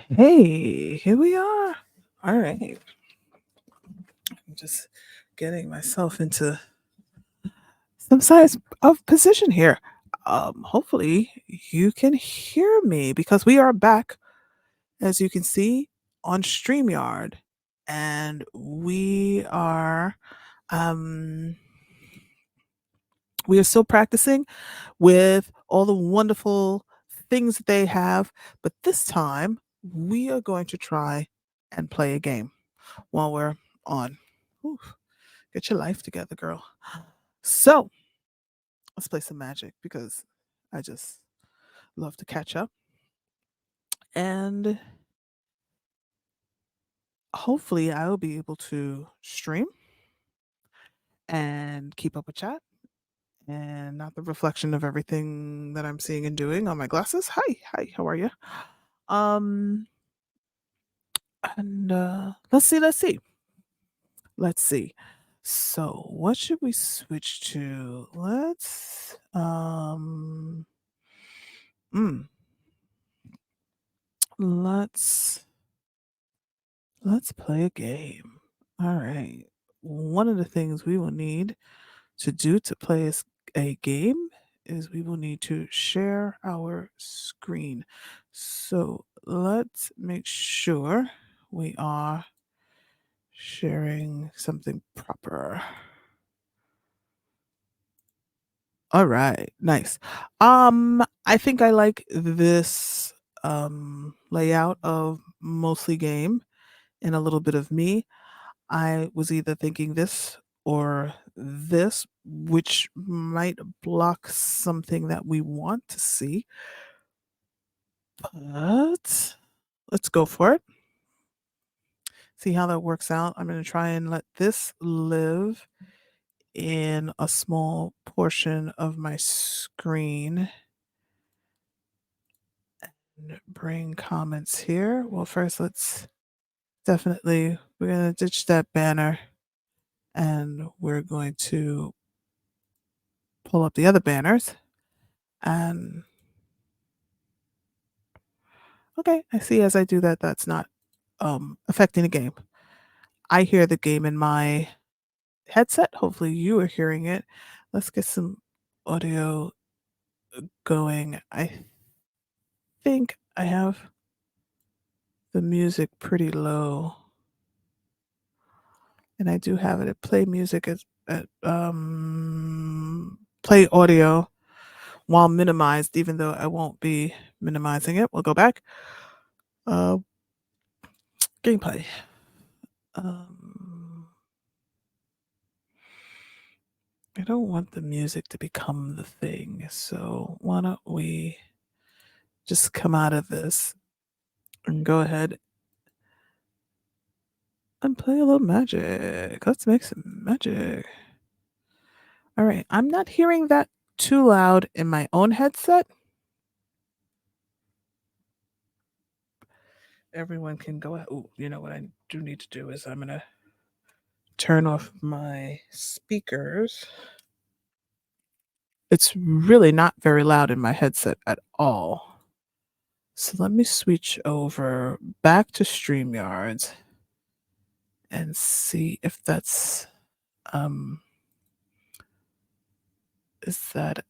Hey, here we are. All right. I'm just getting myself into some size of position here. Hopefully you can hear me because we are back, as you can see, on StreamYard. And um we are still practicing with all the wonderful things that they have, but this time we are going to try and play a game while we're on. Ooh, get your life together, girl. So let's play some magic because I just love to catch up. And hopefully I will be able to stream and keep up with chat and not the reflection of everything that I'm seeing and doing on my glasses. Hi, how are you? Um and let's see. So what should we switch to? Mm, let's let's play a game. All right. One of the things we will need to do to play a game is we will need to share our screen. So let's make sure we are sharing something proper. All right, nice. I think I like this layout of mostly game and a little bit of me. I was either thinking this or this, which might block something that we want to see, but let's go for it. See how that works out. I'm going to try and let this live in a small portion of my screen and bring comments here. Well, first, we're going to ditch that banner and we're going to pull up the other banners. And Okay, I see as I do that, that's not affecting the game. I hear the game in my headset. Hopefully, you are hearing it. Let's get some audio going. I think I have the music pretty low, and I do have it at play music at play audio while minimized, even though I won't be minimizing it. We'll go back. Uh, gameplay. Um, I don't want the music to become the thing, so why don't we just come out of this and go ahead and play a little magic. Let's make some magic. All right, I'm not hearing that too loud in my own headset. Everyone can go out. Oh, you know what I do need to do is I'm gonna turn off my speakers. It's really not very loud in my headset at all. So let me switch over back to StreamYards and see if that's um is that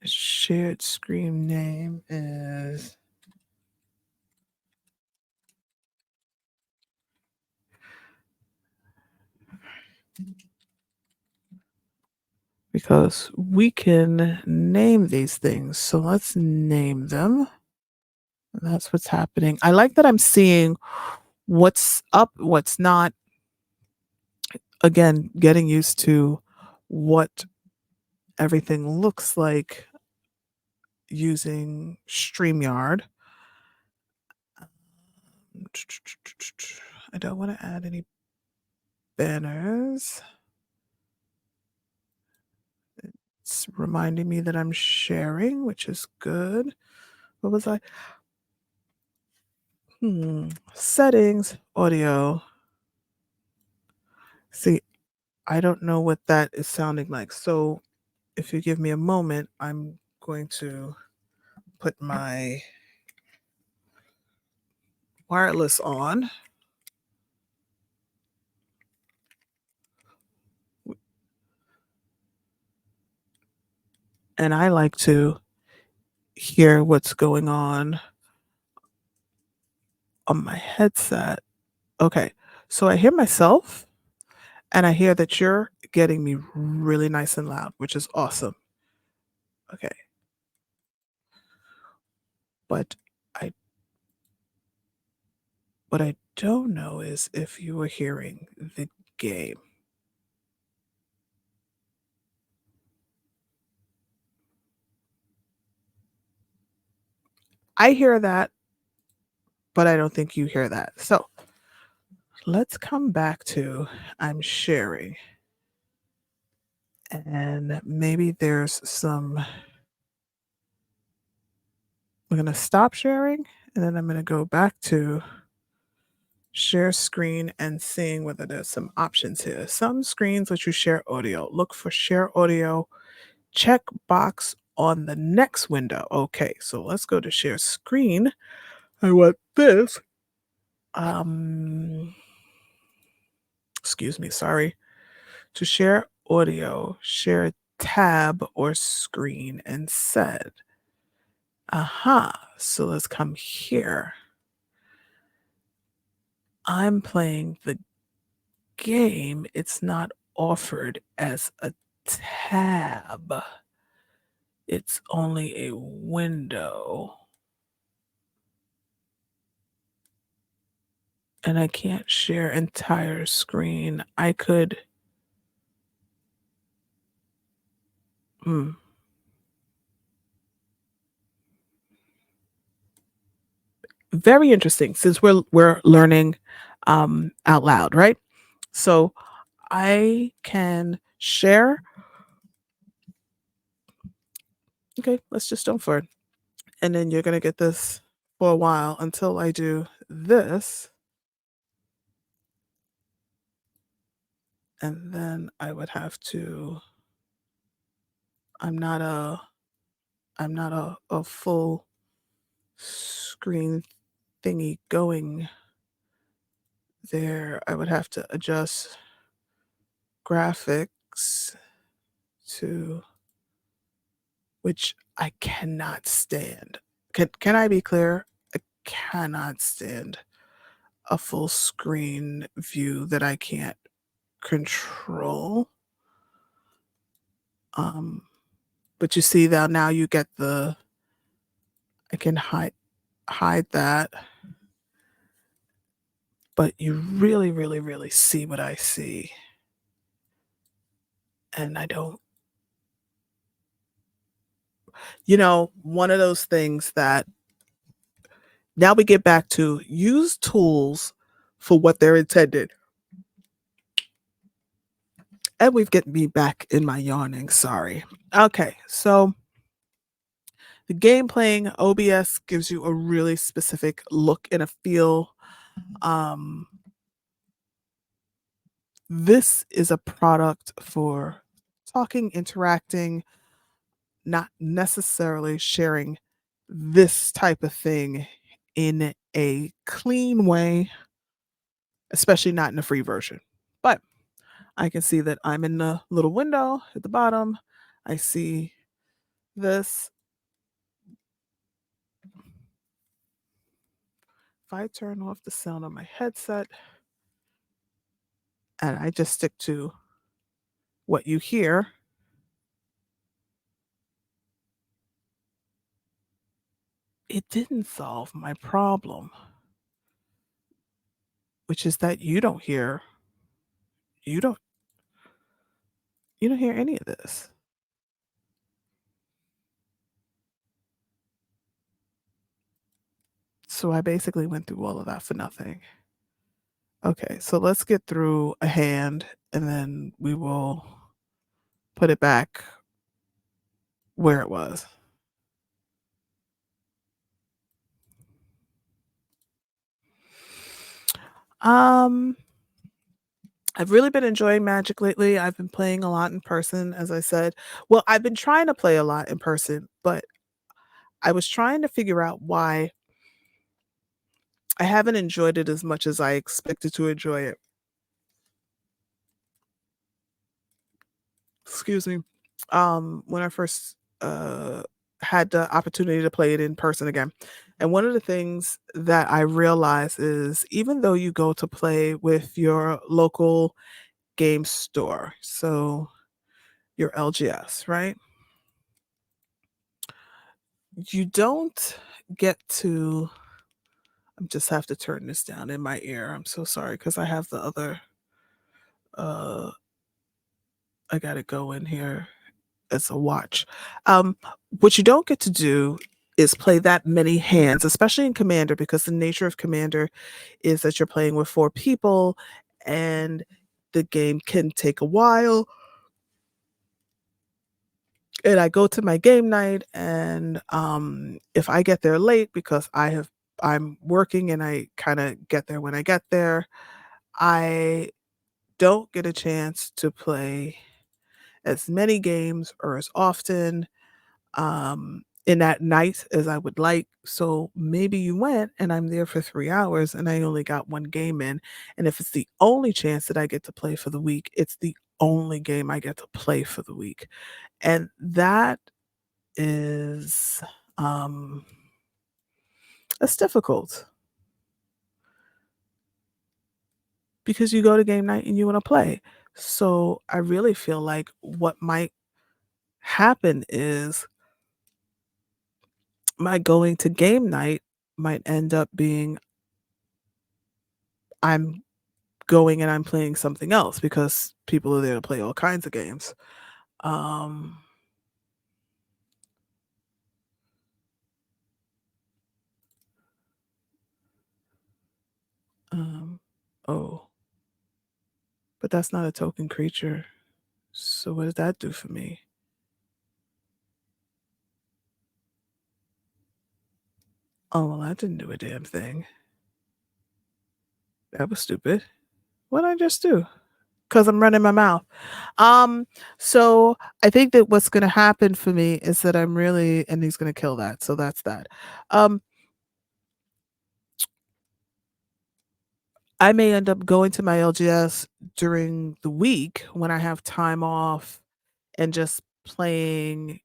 shared screen name is because we can name these things. So let's name them. And that's what's happening. I like that I'm seeing what's up, what's not. Again, getting used to what everything looks like using StreamYard. I don't want to add any banners. It's reminding me that I'm sharing, which is good. What was I? Settings, audio. See, I don't know what that is sounding like. So if you give me a moment, I'm going to put my wireless on. And I like to hear what's going on my headset. Okay. So I hear myself and I hear that you're getting me really nice and loud, which is awesome. Okay. But I what I don't know is if you are hearing the game. I hear that, but I don't think you hear that. So let's come back to I'm sharing. And maybe there's some I'm gonna stop sharing and then I'm gonna go back to share screen and seeing whether there's some options here. Some screens let you share audio. Look for share audio check box on the next window. Okay, so let's go to share screen. I want this. Um, excuse me, sorry. To share audio, share tab or screen and set. Aha. So let's come here. I'm playing the game. It's not offered as a tab. It's only a window. And I can't share entire screen. I could hmm. Very interesting since we're learning out loud, right? So I can share. Okay, let's just don't for it. And then you're gonna get this for a while until I do this. And then I would have to I'm not a I'm not a full screen thingy going there. I would have to adjust graphics to which I cannot stand. Can I be clear? I cannot stand a full screen view that I can't control. Um, but you see now you get the I can hide that, but you really, really, really see what I see, and I don't one of those things that now we get back to use tools for what they're intended. And we've get me back in my yawning, sorry. Okay, so the game playing OBS gives you a really specific look and a feel. Um, this is a product for talking, interacting, not necessarily sharing this type of thing in a clean way, especially not in a free version. But I can see that I'm in the little window at the bottom. I see this. If I turn off the sound on my headset and I just stick to what you hear, it didn't solve my problem, which is that you don't you don't hear any of this. So I basically went through all of that for nothing. Okay, so let's get through a hand and then we will put it back where it was. Um, I've really been enjoying Magic lately. I've been playing a lot in person, as I said. Well, I've been trying to play a lot in person, but I was trying to figure out why I haven't enjoyed it as much as I expected to enjoy it. Excuse me. When I first had the opportunity to play it in person again. And one of the things that I realized is even though you go to play with your local game store, so your LGS, right? You don't get to I just have to turn this down in my ear. I'm so sorry because I have the other uh I gotta go in here as a watch. Um, what you don't get to do is play that many hands, especially in Commander, because the nature of Commander is that you're playing with 4 people and the game can take a while. And I go to my game night and if I get there late because I'm working and I kind of get there when I get there, I don't get a chance to play as many games or as often in that night as I would like. So maybe you went and I'm there for 3 hours and I only got one game in. And if it's the only chance that I get to play for the week, it's the only game I get to play for the week. And that is that's difficult because you go to game night and you want to play. So I really feel like what might happen is my going to game night might end up being I'm going and I'm playing something else because people are there to play all kinds of games. Um, um, oh, but that's not a token creature. So what does that do for me? Oh, well, that didn't do a damn thing. That was stupid. What did I just do? because I'm running my mouth. Um, so I think that what's gonna happen for me is that I'm really and he's gonna kill that, so that's that. Um, I may end up going to my LGS during the week when I have time off and just playing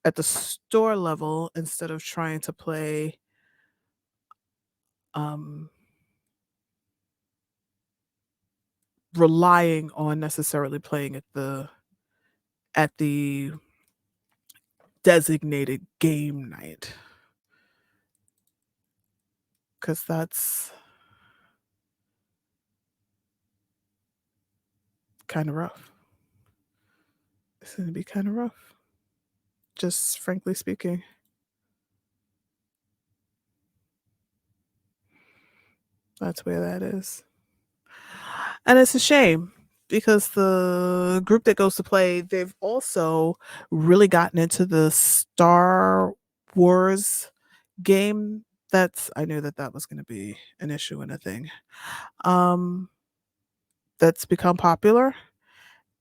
at the store level instead of trying to play, um, relying on necessarily playing at the designated game night, because that's kind of rough. It's gonna be kind of rough, just frankly speaking. That's where that is. And it's a shame because the group that goes to play, they've also really gotten into the Star Wars game. That's I knew that that was going to be an issue and a thing. Um, that's become popular,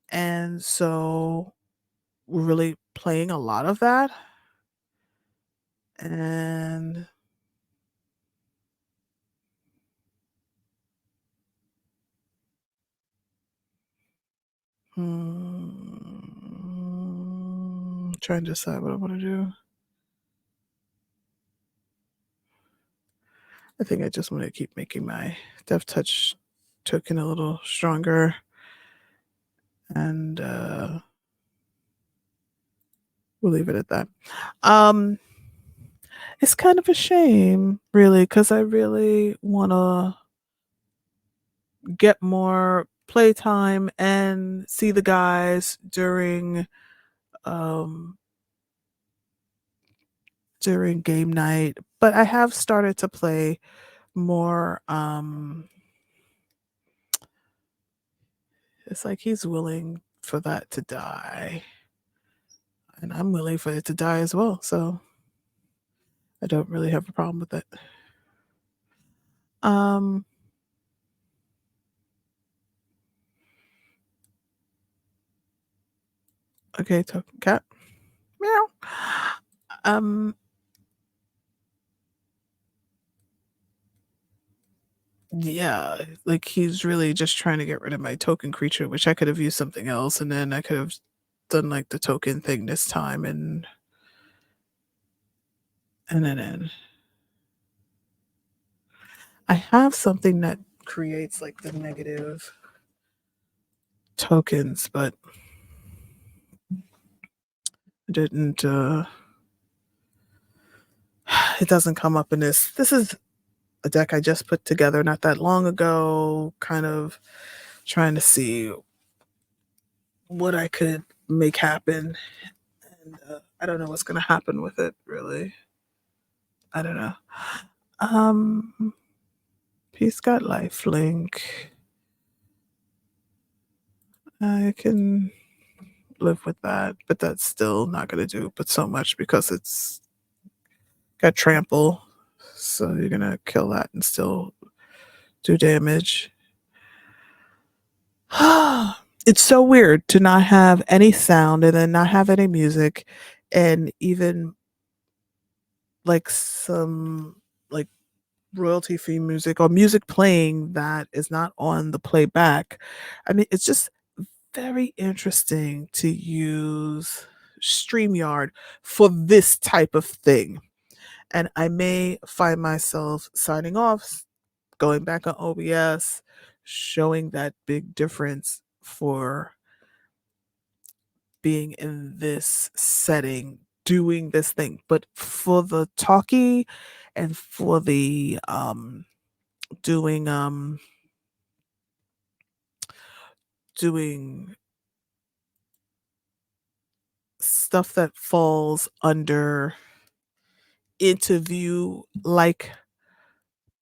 and so we're really playing a lot of that. And trying to decide what I want to do. I think I just want to keep making my Dev Touch token a little stronger, and we'll leave it at that. Um, it's kind of a shame, really, because I really want to get more playtime and see the guys um, during game night. But I have started to play more. It's like he's willing for that to die, and I'm willing for it to die as well. So I don't really have a problem with it. Um, okay, token cat. Meow. Um, yeah, like he's really just trying to get rid of my token creature, which I could have used something else, and then I could have done like the token thing this time, and then I have something that creates like the negative tokens, but didn't. It doesn't come up in this. This is a deck I just put together not that long ago, kind of trying to see what I could make happen. And I don't know what's going to happen with it, really. I don't know. Um, Peace got life link. I can live with that, but that's still not going to do but so much because it's got trample. So you're going to kill that and still do damage. It's so weird to not have any sound and then not have any music and even like some like royalty free music or music playing that is not on the playback. I mean, it's just very interesting to use StreamYard for this type of thing. And I may find myself signing off, going back on OBS, showing that big difference for being in this setting, doing this thing. But for the talkie and for the doing doing stuff that falls under interview like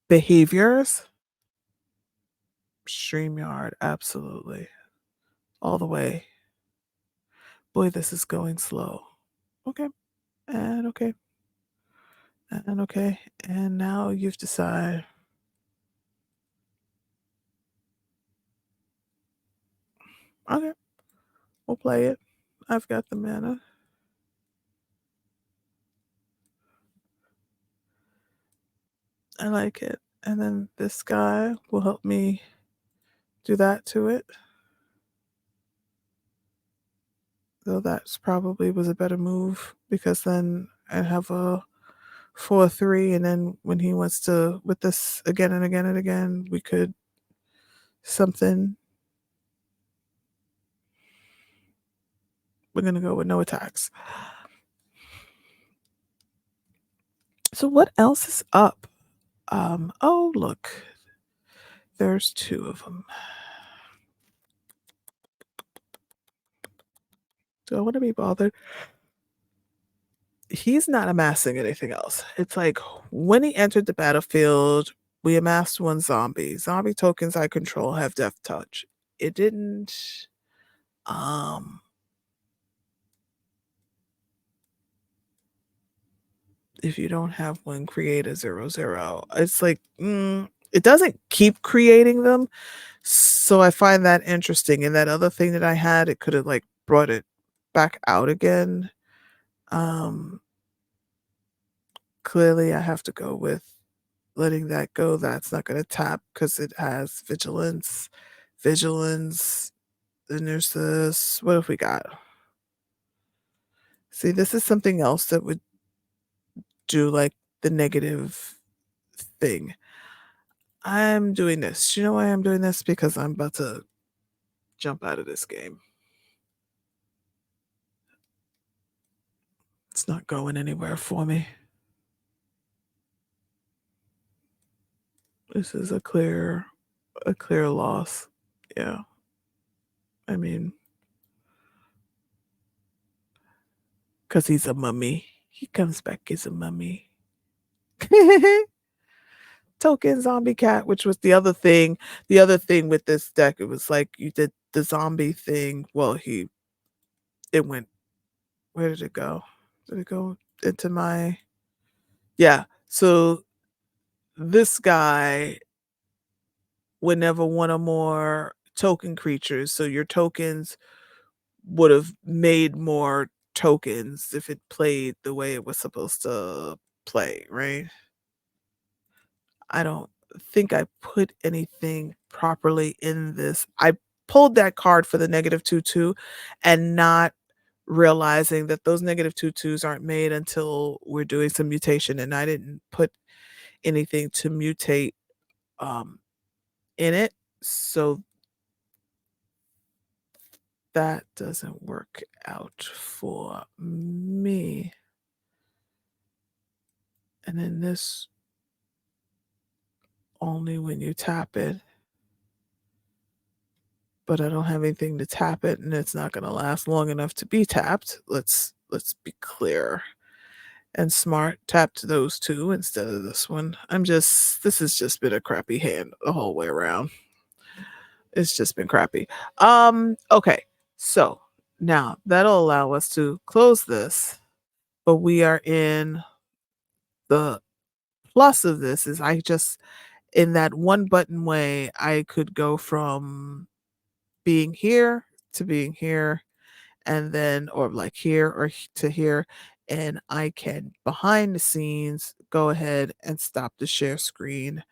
behaviors, StreamYard, absolutely. All the way. Boy, this is going slow. Okay. And okay. And okay. And now you've decided Okay, we'll play it. I've got the mana. I like it. And then this guy will help me do that to it. Though that's probably was a better move because then I have a 4/3, and then when he wants to with this again and again and again, we could something. We're gonna go with no attacks. So what else is up? Oh look, there's two of them. Do I want to be bothered? He's not amassing anything else. It's like when he entered the battlefield, we amassed one zombie. Zombie tokens I control have death touch. It didn't um if you don't have one, create a 0/0. It's like it doesn't keep creating them. So I find that interesting. And that other thing that I had, it could have like brought it back out again. Um Clearly I have to go with letting that go. That's not gonna tap because it has vigilance. Vigilance. Then there's this. What have we got? See, this is something else that would do like the negative thing. I'm doing this. Do you know why I'm doing this? Because I'm about to jump out of this game. It's not going anywhere for me. This is a clear loss. Yeah. I mean, because he's a mummy. He comes back as a mummy. Token zombie cat, which was the other thing. The other thing with this deck, it was like you did the zombie thing. Well, it went, where did it go? Did it go into my, yeah. So this guy whenever one or more token creatures. So your tokens would have made more tokens if it played the way it was supposed to play, right? I don't think I put anything properly in this. I pulled that card for the -2/2 and not realizing that those -2/2s aren't made until we're doing some mutation, and I didn't put anything to mutate um, in it. So that doesn't work out for me. And then this only when you tap it, but I don't have anything to tap it and it's not going to last long enough to be tapped. Let's be clear and smart. Tapped those two instead of this one. This has just been a crappy hand the whole way around. It's just been crappy. Okay. So, now that'll allow us to close this, but we are in the plus of this is I just in that one button way, I could go from being here to being here and then or like here or to here, and I can behind the scenes go ahead and stop the share screen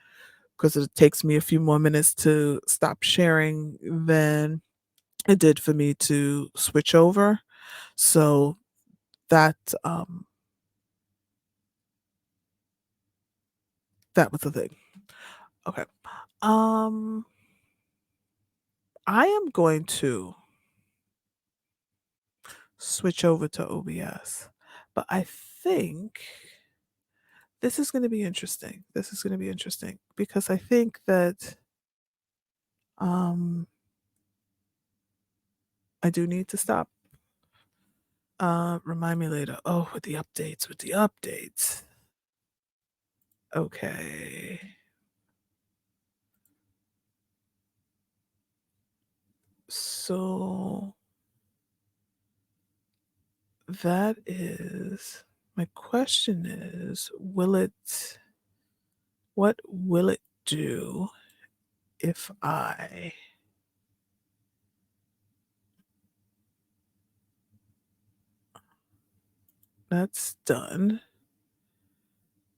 because it takes me a few more minutes to stop sharing than it did for me to switch over. So that that was the thing. Okay. Um I am going to switch over to OBS. But I think this is going to be interesting. This is going to be interesting because I think that um, I do need to stop. Remind me later. Oh, with the updates, with the updates. Okay. So that is my question is what will it do if I That's done.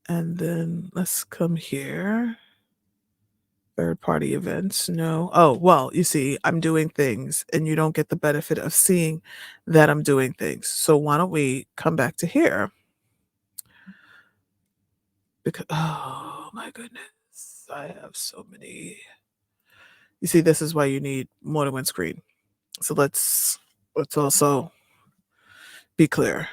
And then let's come here. Third party events, no. Oh, well, you see, I'm doing things and you don't get the benefit of seeing that I'm doing things. So why don't we come back to here? Because oh my goodness, I have so many. You see, this is why you need more than one screen. So let's also be clear.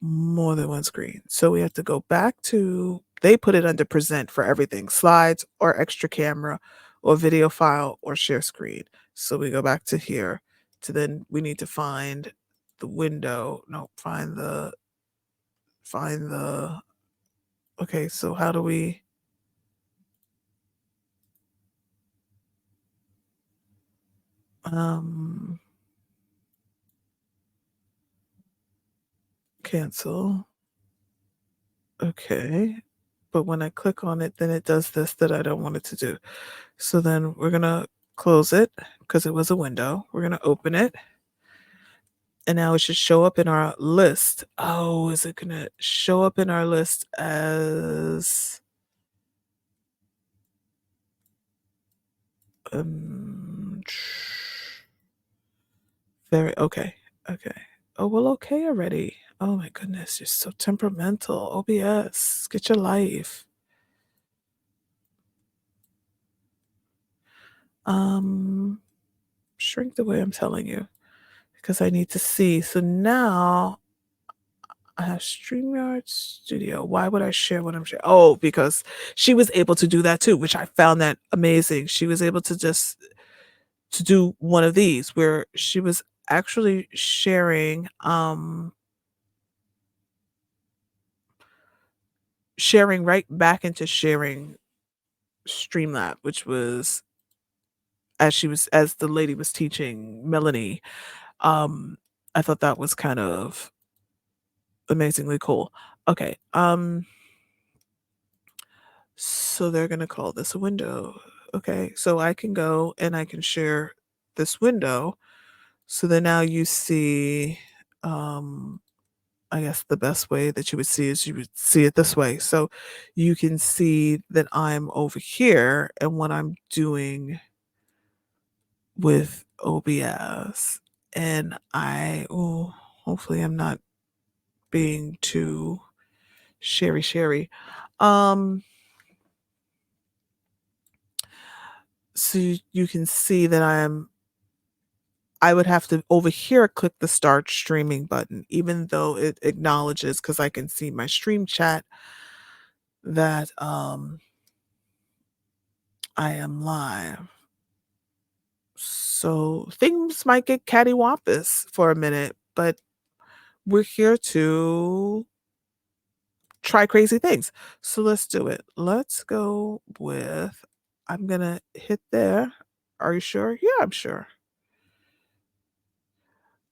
More than one screen. So we have to go back to they put it under present for everything, slides or extra camera or video file or share screen. So we go back to here to then we need to find the window. No, find the okay, so how do we um cancel? Okay. But when I click on it, then it does this that I don't want it to do. So then we're gonna close it because it was a window. We're gonna open it. And now it should show up in our list. Oh, is it gonna show up in our list as um very okay. Okay. Oh well okay already. Oh my goodness, you're so temperamental. OBS, get your life. Um Shrink the way I'm telling you because I need to see. So now I have StreamYard Studio. Why would I share what I'm sharing? Oh, because she was able to do that too, which I found that amazing. She was able to just to do one of these where she was actually sharing right back into sharing Streamlab, which was as the lady was teaching Melanie. Um, I thought that was kind of amazingly cool. Okay. So they're gonna call this a window. Okay, so I can go and I can share this window. So then now you see, um, I guess the best way that you would see is you would see it this way. So you can see that I'm over here and what I'm doing with OBS. And oh, hopefully I'm not being too sherry. Um, so you can see that I would have to over here click the start streaming button, even though it acknowledges because I can see my stream chat that I am live. So things might get cattywampus for a minute, but we're here to try crazy things. So let's do it. Let's go with I'm gonna hit there. Are you sure? Yeah, I'm sure.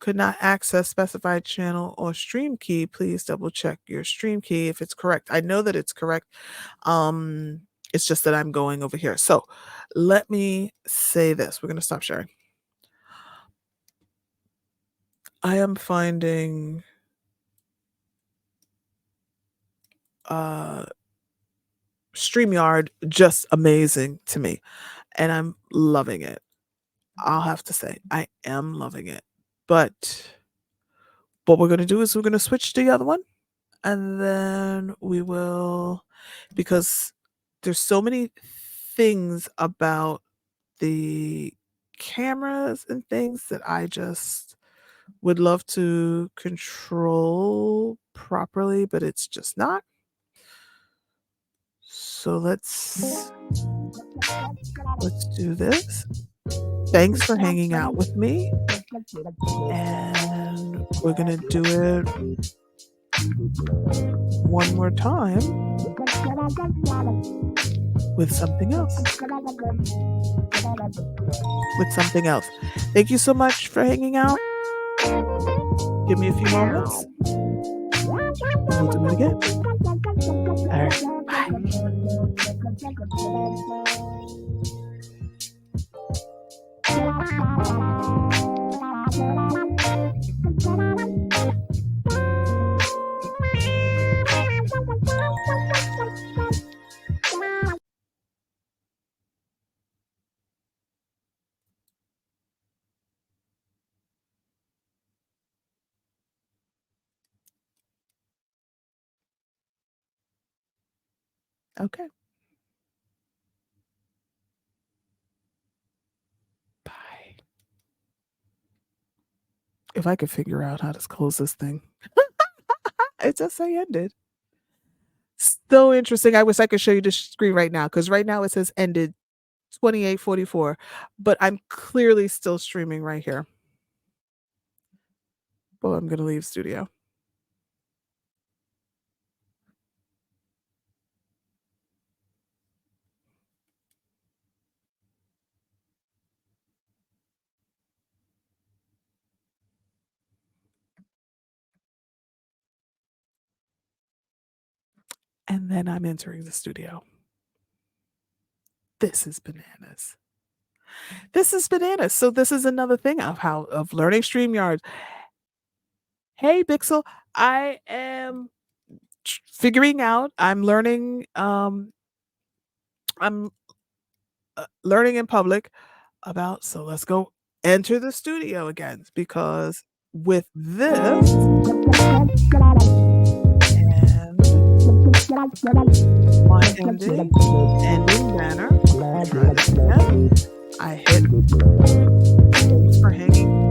Could not access specified channel or stream key. Please double check your stream key if it's correct. I know that it's correct. It's just that I'm going over here. So let me say this. We're going to stop sharing. I am finding StreamYard just amazing to me, and I'm loving it. I'll have to say, I am loving it. But what we're going to do is we're going to switch to the other one, and then we will, because there's so many things about the cameras and things that I just would love to control properly, but it's just not. So let's do this. Thanks for hanging out with me. And we're going to do it one more time with something else. Thank you so much for hanging out. Give me a few moments. We'll do it again. All right. Bye. Okay. Bye. If I could figure out how to close this thing. It just say ended. So interesting. I wish I could show you the screen right now because right now it says ended 28:44, but I'm clearly still streaming right here. Well, I'm gonna leave studio. And then I'm entering the studio. This is bananas. This is bananas. So this is another thing of how of learning StreamYard. Hey, Bixel, I am figuring out. I'm learning. I'm learning in public about. So let's go enter the studio again because with this and my ending banner. Let me try this again. I hit for hanging.